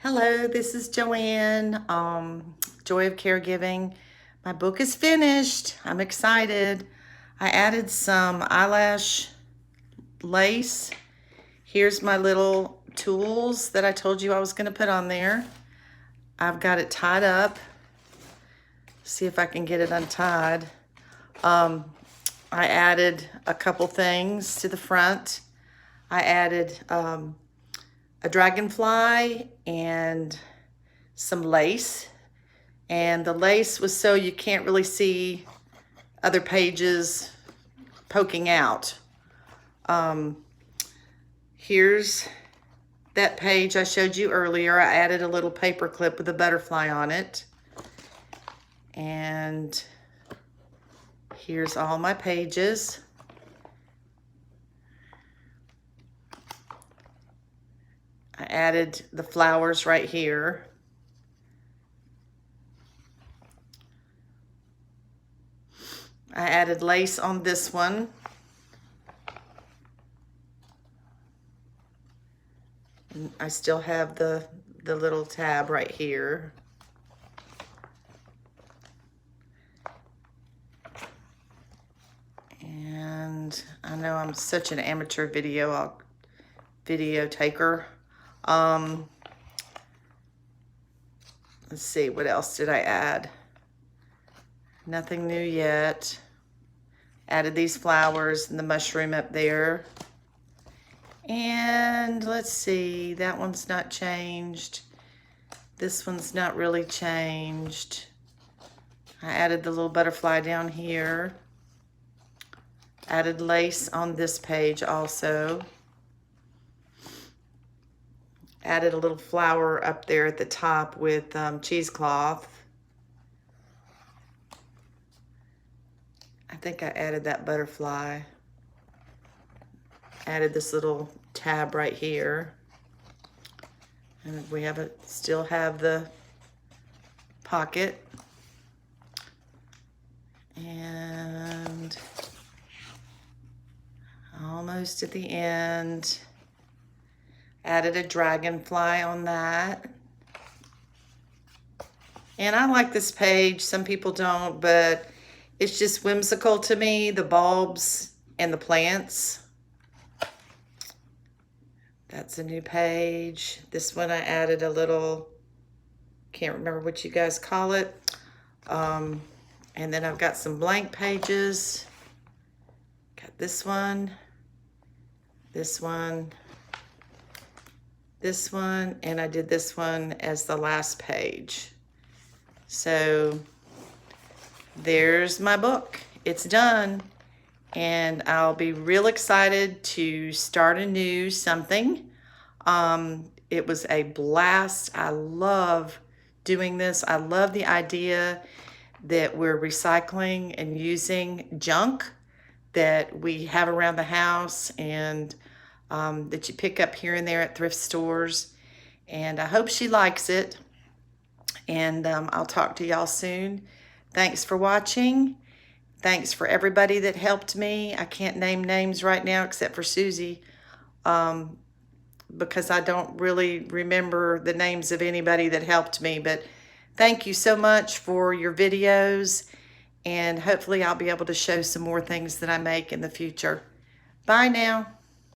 Hello, this is Joanne, Joy of Caregiving. My book is finished. I'm excited. I added some eyelash lace. Here's my little tools that I told you I was going to put on there. I've got it tied up. See if I can get it untied. I added a couple things to the front. I added a dragonfly and some lace, and the lace was so you can't really see other pages poking out. Here's that page I showed you earlier. I added a little paper clip with a butterfly on it, and here's all my pages. I added the flowers right here. I added lace on this one. And I still have the little tab right here. And I know I'm such an amateur video taker. Let's see, what else did I add? Nothing new yet. Added these flowers and the mushroom up there. And let's see, that one's not changed. This one's not really changed. I added the little butterfly down here. Added lace on this page also. Added a little flower up there at the top with cheesecloth. I think I added that butterfly. Added this little tab right here. And we still have the pocket. And almost at the end. Added a dragonfly on that. And I like this page. Some people don't, but it's just whimsical to me, the bulbs and the plants. That's a new page. This one I added a little, can't remember what you guys call it. And then I've got some blank pages. Got this one, this one, this one, and I did this one as the last page. So there's my book. It's done. And I'll be real excited to start a new something. It was a blast. I love doing this. I love the idea that we're recycling and using junk that we have around the house and that you pick up here and there at thrift stores. And I hope she likes it. And I'll talk to y'all soon. Thanks for watching. Thanks for everybody that helped me. I can't name names right now except for Susie because I don't really remember the names of anybody that helped me. But thank you so much for your videos, and hopefully I'll be able to show some more things that I make in the future. Bye now.